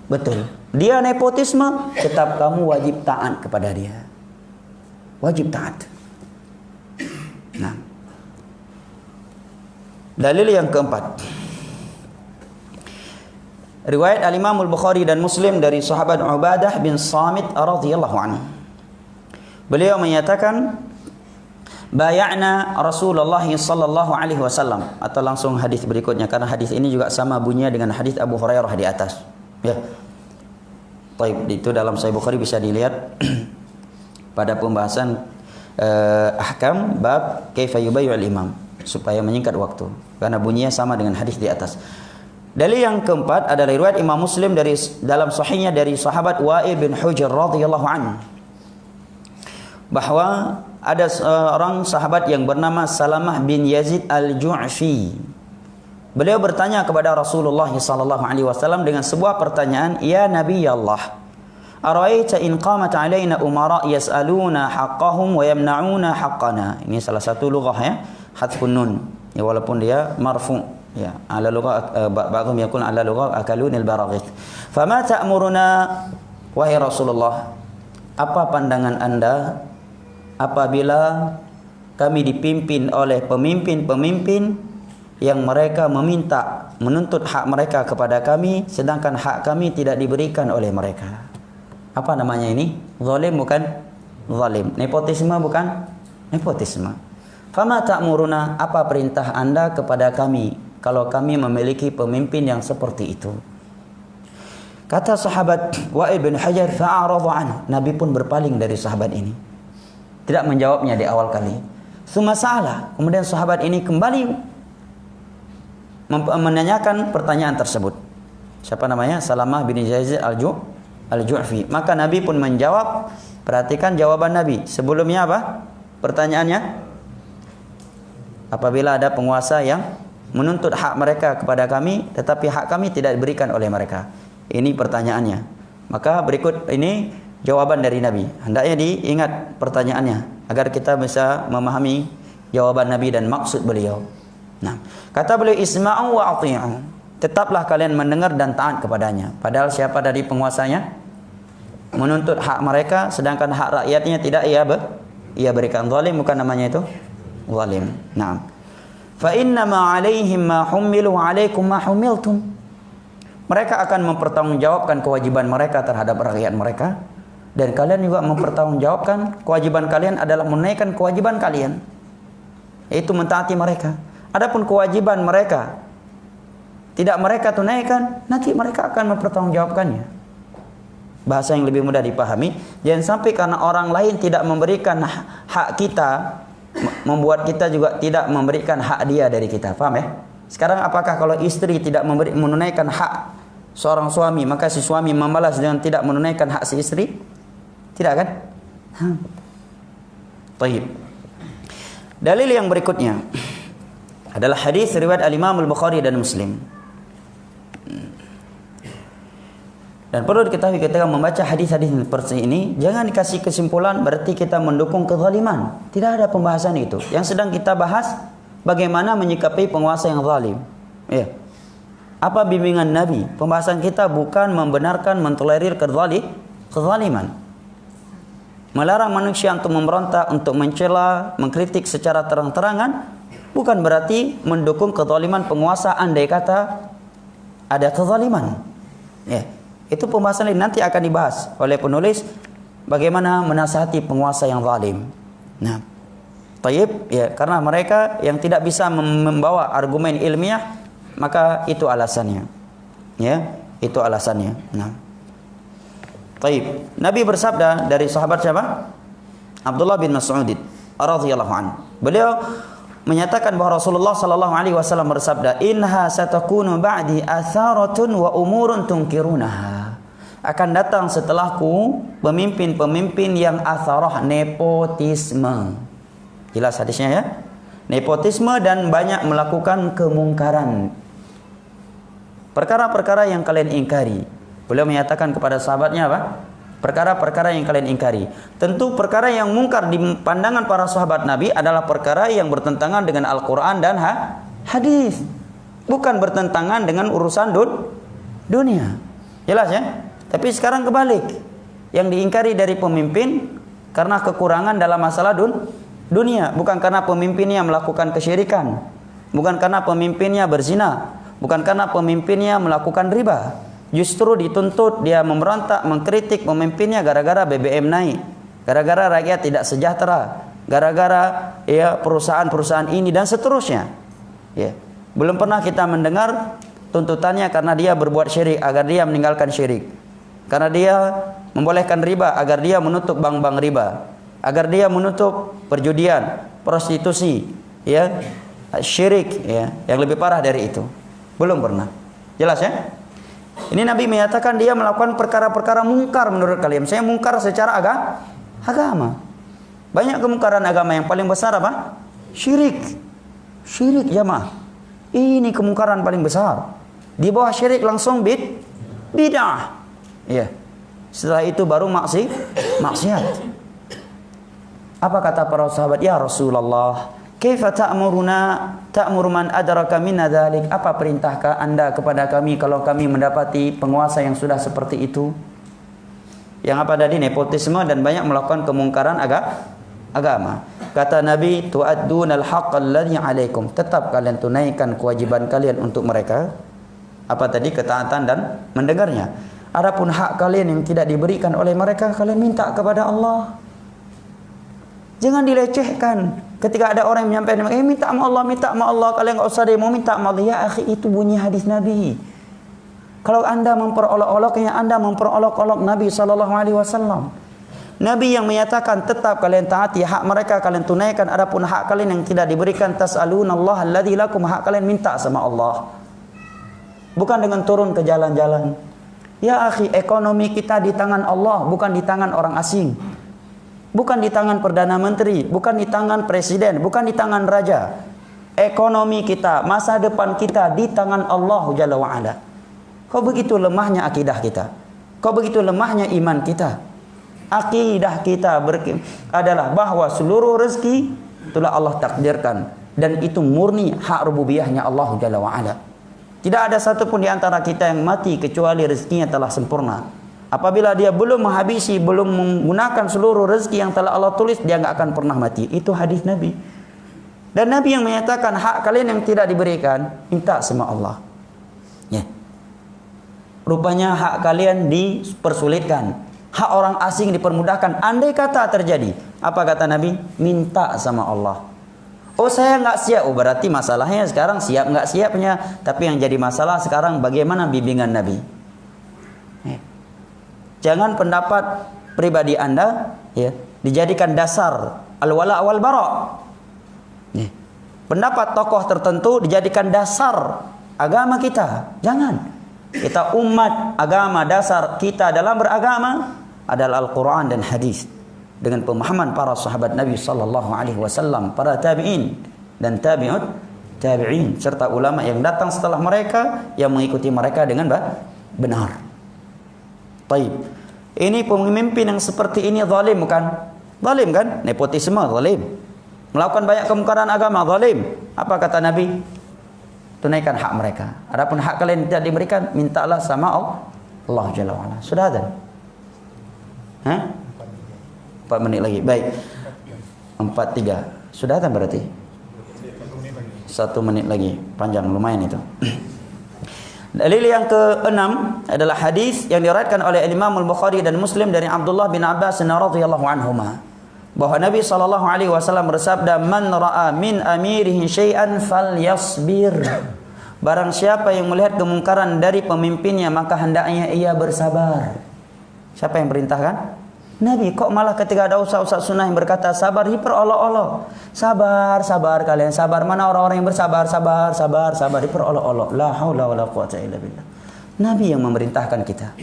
betul, dia nepotisme, tetap kamu wajib taat kepada dia. Wajib taat. Nah, dalil yang keempat. Riwayat Al-Imam Al-Bukhari dan Muslim dari sahabat Ubadah bin Samit radhiyallahu anhu. Beliau menyatakan, bay'ana Rasulullah sallallahu alaihi wasallam, atau langsung hadis berikutnya karena hadis ini juga sama bunyinya dengan hadis Abu Hurairah di atas. Ya. Baik, itu dalam Sahih Bukhari bisa dilihat pada pembahasan ahkam bab kaifa yubayyi'ul imam, supaya menyingkat waktu karena bunyinya sama dengan hadis di atas. Dalil yang keempat adalah riwayat Imam Muslim dari dalam sahihnya dari sahabat Wa'il bin Hujr radhiyallahu anhu, bahwa ada seorang sahabat yang bernama Salamah bin Yazid al-Ju'fi. Beliau bertanya kepada Rasulullah sallallahu alaihi wasallam dengan sebuah pertanyaan, "Ya Nabi Allah, ara'aita in qamat 'alaina umara yas'aluna haqqahum wa yamna'una haqqana." Ini salah satu lughah ya, hadfun nun. Ya, walaupun dia marfu'. Ya, ala lughah ba'dhum yaqul ala lughah akalunil baraghith. Fama ta'muruna wahai Rasulullah? Apa pandangan Anda apabila kami dipimpin oleh pemimpin-pemimpin yang mereka menuntut hak mereka kepada kami, sedangkan hak kami tidak diberikan oleh mereka. Apa namanya ini? Zalim bukan? Zalim. Nepotisme bukan? Nepotisme. Fama ta'muruna, apa perintah Anda kepada kami kalau kami memiliki pemimpin yang seperti itu? Kata sahabat Wa'il bin Hajar, fa'aradu anhu. Nabi pun berpaling dari sahabat ini, tidak menjawabnya di awal kali. Tsumma sa'ala, kemudian sahabat ini kembali menanyakan pertanyaan tersebut. Siapa namanya? Salamah bin Yazid al-Ju'fi. Maka Nabi pun menjawab. Perhatikan jawaban Nabi. Sebelumnya apa? Pertanyaannya, apabila ada penguasa yang menuntut hak mereka kepada kami, tetapi hak kami tidak diberikan oleh mereka. Ini pertanyaannya. Maka berikut ini jawaban dari Nabi. Hendaknya diingat pertanyaannya agar kita bisa memahami jawaban Nabi dan maksud beliau. Nah, kata beliau, isma'u wa ati'u. Tetaplah kalian mendengar dan taat kepadanya. Padahal siapa dari penguasanya menuntut hak mereka, sedangkan hak rakyatnya tidak ia berikan. Zalim bukan namanya itu? Zalim. Nah, fa inna ma 'alaihim ma humilu 'alaikum ma humiltum. Mereka akan mempertanggungjawabkan kewajiban mereka terhadap rakyat mereka, dan kalian juga mempertanggungjawabkan kewajiban kalian adalah menunaikan kewajiban kalian, yaitu mentaati mereka. Adapun kewajiban mereka tidak mereka tunaikan, nanti mereka akan mempertanggungjawabkannya. Bahasa yang lebih mudah dipahami, jangan sampai karena orang lain tidak memberikan hak kita, membuat kita juga tidak memberikan hak dia dari kita. Paham ya? Sekarang apakah kalau istri tidak menunaikan hak seorang suami, maka si suami membalas dengan tidak menunaikan hak si istri? Tidak kan? Baik. Dalil yang berikutnya adalah hadis riwayat Al-Imam Al-Bukhari dan Muslim. Dan perlu diketahui ketika membaca hadis-hadis seperti ini, jangan dikasih kesimpulan berarti kita mendukung kezaliman. Tidak ada pembahasan itu. Yang sedang kita bahas bagaimana menyikapi penguasa yang zalim. Ya. Apa bimbingan Nabi? Pembahasan kita bukan membenarkan, mentolerir kezaliman. Melarang manusia untuk memberontak, untuk mencela, mengkritik secara terang-terangan, bukan berarti mendukung kezaliman penguasa andai kata ada kezaliman. Ya. Itu pembahasan lain, nanti akan dibahas oleh penulis bagaimana menasihati penguasa yang zalim. Nah, tayyib, ya, karena mereka yang tidak bisa membawa argumen ilmiah, maka itu alasannya. Ya, itu alasannya. Nah, tayyib. Nabi bersabda dari sahabat siapa? Abdullah bin Mas'ud radhiyallahu anhu. Beliau menyatakan bahwa Rasulullah sallallahu alaihi wasallam bersabda, "Inha satakunu ba'di atharatun wa umurun tunkirunaha." Akan datang setelahku pemimpin-pemimpin yang atharah, nepotisme. Jelas hadisnya ya? Nepotisme dan banyak melakukan kemungkaran. Perkara-perkara yang kalian ingkari. Beliau menyatakan kepada sahabatnya apa? Perkara-perkara yang kalian ingkari. Tentu perkara yang mungkar di pandangan para sahabat Nabi adalah perkara yang bertentangan dengan Al-Quran dan hadis, bukan bertentangan dengan urusan dunia. Jelas ya? Tapi sekarang kebalik. Yang diingkari dari pemimpin karena kekurangan dalam masalah dunia, bukan karena pemimpinnya melakukan kesyirikan, bukan karena pemimpinnya berzina, bukan karena pemimpinnya melakukan riba. Justru dituntut dia memberontak, mengkritik pemimpinnya gara-gara BBM naik, gara-gara rakyat tidak sejahtera, gara-gara ya perusahaan-perusahaan ini dan seterusnya. Ya. Belum pernah kita mendengar tuntutannya karena dia berbuat syirik agar dia meninggalkan syirik, karena dia membolehkan riba agar dia menutup bank-bank riba, agar dia menutup perjudian, prostitusi, ya, syirik, ya, yang lebih parah dari itu. Belum pernah. Jelas ya? Ini Nabi menyatakan dia melakukan perkara-perkara mungkar menurut kalian. Saya mungkar secara agama. Banyak kemungkaran agama, yang paling besar apa? Syirik. Syirik jamaah. Ini kemungkaran paling besar. Di bawah syirik langsung bid'ah. Ya. Setelah itu baru maksiat. Apa kata para sahabat? Ya Rasulullah, kaifa ta'muru man adraka minna dzalik? Apa perintahkah Anda kepada kami kalau kami mendapati penguasa yang sudah seperti itu? Yang apa tadi? Nepotisme dan banyak melakukan kemungkaran agama. Kata Nabi, tu'addunal haqqal ladzi 'alaikum. Tetap kalian tunaikan kewajiban kalian untuk mereka. Apa tadi? Ketaatan dan mendengarnya. Adapun hak kalian yang tidak diberikan oleh mereka, kalian minta kepada Allah. Jangan dilecehkan. Ketika ada orang yang menyampaikan, minta sama Allah, minta sama Allah. Kalian enggak usah mau minta sama Allah. Ya akhi, itu bunyi hadis Nabi. Kalau anda memperolok-oloknya, anda memperolok-olok Nabi SAW. Nabi yang menyatakan tetap kalian taati hak mereka, kalian tunaikan. Adapun hak kalian yang tidak diberikan, tas'alunallaha alladzi lakum, hak kalian minta sama Allah. Bukan dengan turun ke jalan-jalan. Ya akhi, ekonomi kita di tangan Allah, bukan di tangan orang asing. Bukan di tangan Perdana Menteri, bukan di tangan Presiden, bukan di tangan Raja. Ekonomi kita, masa depan kita di tangan Allah Jalla wa'ala. Kau begitu lemahnya akidah kita. Kau begitu lemahnya iman kita. Akidah kita adalah bahwa seluruh rezeki itulah Allah takdirkan. Dan itu murni hak rububiyahnya Allah Jalla wa'ala. Tidak ada satupun di antara kita yang mati kecuali rezekinya telah sempurna. Apabila dia belum menghabisi, belum menggunakan seluruh rezeki yang telah Allah tulis, dia enggak akan pernah mati. Itu hadis Nabi. Dan Nabi yang menyatakan hak kalian yang tidak diberikan, minta sama Allah. Ya. Rupanya hak kalian dipersulitkan. Hak orang asing dipermudahkan. Andai kata terjadi, apa kata Nabi? Minta sama Allah. Oh saya nggak siap. Oh berarti masalahnya sekarang siap nggak siapnya. Tapi yang jadi masalah sekarang bagaimana bimbingan Nabi. Jangan pendapat pribadi anda ya dijadikan dasar al-wala wal bara. Pendapat tokoh tertentu dijadikan dasar agama kita. Jangan. Kita umat agama, dasar kita dalam beragama adalah Al-Quran dan hadis. Dengan pemahaman para sahabat Nabi sallallahu alaihi wasallam, para tabi'in dan tabi'ut tabi'in serta ulama yang datang setelah mereka yang mengikuti mereka dengan benar. Baik. Ini pemimpin yang seperti ini zalim bukan? Zalim kan? Nepotisme zalim. Melakukan banyak kemungkaran agama zalim. Apa kata Nabi? Tunaikan hak mereka. Adapun hak kalian tidak diberikan, mintalah sama Allah Jalla wa Ala. Sudah ada? 4 menit lagi. Baik. 4:03. Sudah kan berarti? 1 menit lagi. Panjang lumayan itu. Dalil yang ke-6 adalah hadis yang diriwayatkan oleh Imam Al-Bukhari dan Muslim dari Abdullah bin Abbas radhiyallahu anhuma bahwa Nabi sallallahu alaihi wasallam bersabda, "Man ra'a min amirihi syai'an falyasbir." Barang siapa yang melihat kemungkaran dari pemimpinnya maka hendaknya ia bersabar. Siapa yang perintahkan? Nabi. Kok malah ketika ada ustaz-ustaz sunnah yang berkata sabar, diperolok-olok. Sabar, sabar kalian, sabar. Mana orang-orang yang bersabar, sabar, sabar, sabar, diperolok-olok. La haula wala quwwata illa billah. Nabi yang memerintahkan kita.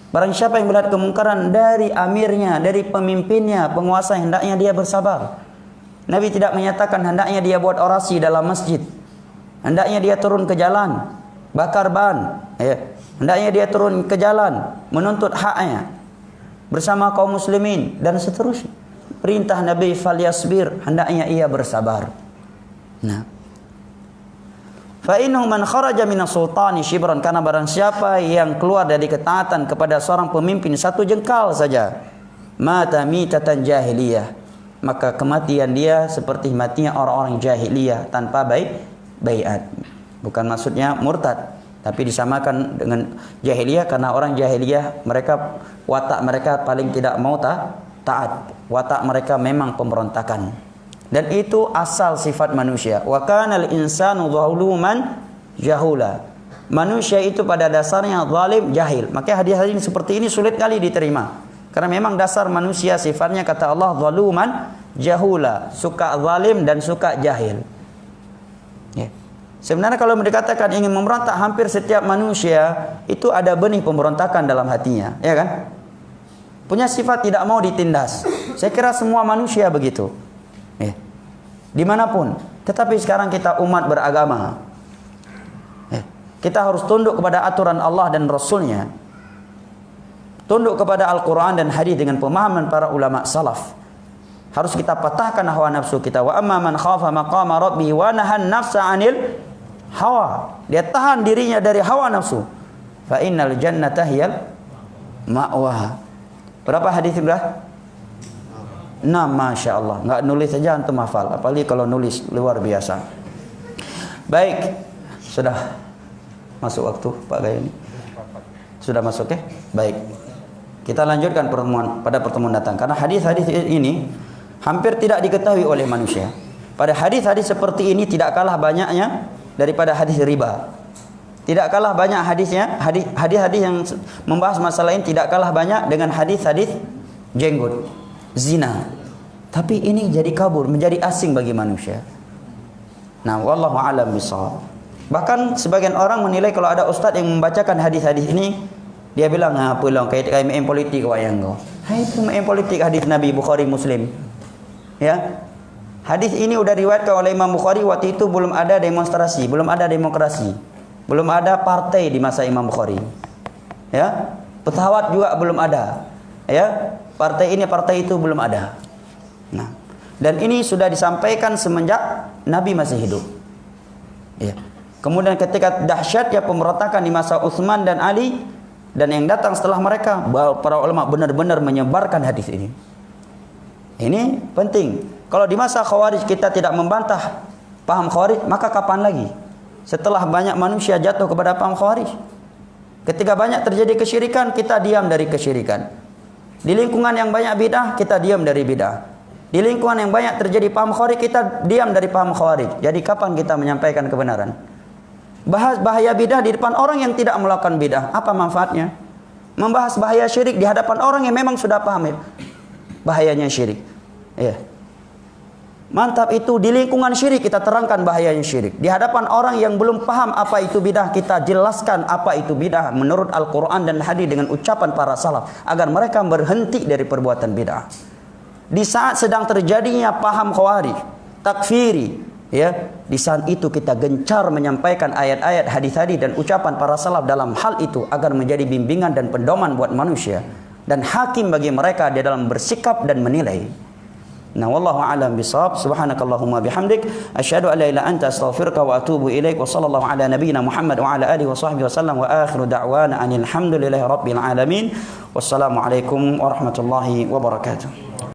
Barang siapa yang melihat kemungkaran dari amirnya, dari pemimpinnya, penguasa, hendaknya dia bersabar. Nabi tidak menyatakan hendaknya dia buat orasi dalam masjid. Hendaknya dia turun ke jalan, bakar ban. Ya. Hendaknya dia turun ke jalan, menuntut haknya bersama kaum muslimin dan seterusnya. Perintah Nabi falyasbir, hendaknya ia bersabar. Nah, fa innahu man kharaja minas sultani shibran, karena barang siapa yang keluar dari ketaatan kepada seorang pemimpin 1 jengkal saja, mata mitatan jahiliyah, maka kematian dia seperti matinya orang-orang jahiliyah tanpa baiat. Bukan maksudnya murtad, tapi disamakan dengan jahiliyah karena orang jahiliyah mereka watak mereka paling tidak mau taat. Watak mereka memang pemberontakan. Dan itu asal sifat manusia. Wa kanal insanu zaluman jahula. Manusia itu pada dasarnya zalim, jahil. Maka hadis-hadis seperti ini sulit kali diterima. Karena memang dasar manusia sifatnya kata Allah zaluman jahula, suka zalim dan suka jahil. Ya. Sebenarnya kalau dikatakan ingin memberontak, hampir setiap manusia itu ada benih pemberontakan dalam hatinya, ya kan? Punya sifat tidak mau ditindas. Saya kira semua manusia begitu, ya. Dimanapun. Tetapi sekarang kita umat beragama, ya. Kita harus tunduk kepada aturan Allah dan Rasulnya, tunduk kepada Al-Quran dan hadis dengan pemahaman para ulama salaf. Harus kita patahkan hawa nafsu kita. Wa amma man khafa maqama rabbih wa nahan nafsa 'anil hawa. Dia tahan dirinya dari hawa nafsu. Fa innal jannata hiyal ma'wa. Berapa hadis sudah? 5. Nah, Masya Allah. Nggak nulis saja antum hafal. Apalagi kalau nulis, luar biasa. Baik. Sudah masuk waktu Pak Gayani? Sudah masuk ya? Baik. Kita lanjutkan pada pertemuan datang. Karena hadis-hadis ini hampir tidak diketahui oleh manusia. Pada hadis-hadis seperti ini tidak kalah banyaknya daripada hadis riba. Tidak kalah banyak hadisnya, hadis-hadis yang membahas masalah ini tidak kalah banyak dengan hadis-hadis jenggot, zina. Tapi ini jadi kabur, menjadi asing bagi manusia. Nah, wallahu a'lam bishawab. Bahkan sebagian orang menilai kalau ada ustaz yang membacakan hadis-hadis ini, dia bilang, apa lah kayak main politik wayang kau. Hai, itu main politik hadis Nabi Bukhari Muslim. Ya. Hadis ini udah diriwayatkan oleh Imam Bukhari, waktu itu belum ada demonstrasi, belum ada demokrasi. Belum ada partai di masa Imam Bukhari. Ya. Pesawat juga belum ada. Ya. Partai ini, partai itu belum ada. Nah, dan ini sudah disampaikan semenjak Nabi masih hidup. Ya. Kemudian ketika dahsyatnya pemberontakan di masa Utsman dan Ali, dan yang datang setelah mereka, para ulama benar-benar menyebarkan hadis ini. Ini penting. Kalau di masa Khawarij kita tidak membantah paham Khawarij, maka kapan lagi? Setelah banyak manusia jatuh kepada paham Khawarij. Ketika banyak terjadi kesyirikan, kita diam dari kesyirikan. Di lingkungan yang banyak bidah, kita diam dari bidah. Di lingkungan yang banyak terjadi paham Khawarij, kita diam dari paham Khawarij. Jadi kapan kita menyampaikan kebenaran? Bahas bahaya bidah di depan orang yang tidak melakukan bidah, apa manfaatnya? Membahas bahaya syirik di hadapan orang yang memang sudah paham bahayanya syirik. Ya. Mantap itu, di lingkungan syirik kita terangkan bahayanya syirik. Di hadapan orang yang belum paham apa itu bidah, kita jelaskan apa itu bidah menurut Al-Quran dan hadis dengan ucapan para salaf, agar mereka berhenti dari perbuatan bidah. Di saat sedang terjadinya paham Khawarij, takfiri, ya, di saat itu kita gencar menyampaikan ayat-ayat, hadis-hadis dan ucapan para salaf dalam hal itu agar menjadi bimbingan dan pedoman buat manusia dan hakim bagi mereka di dalam bersikap dan menilai. Nah, wallahu a'lam bishawab. Subhanakallahumma bihamdik, asyhadu an la ilaha illa anta, astaghfiruka wa atubu ilaik. Wa sallallahu ala nabiyyina Muhammad wa ala alihi wa sahbihi wasallam, wa akhiru da'wana anil hamdulillahi rabbil alamin. Wassalamu alaikum warahmatullahi wabarakatuh.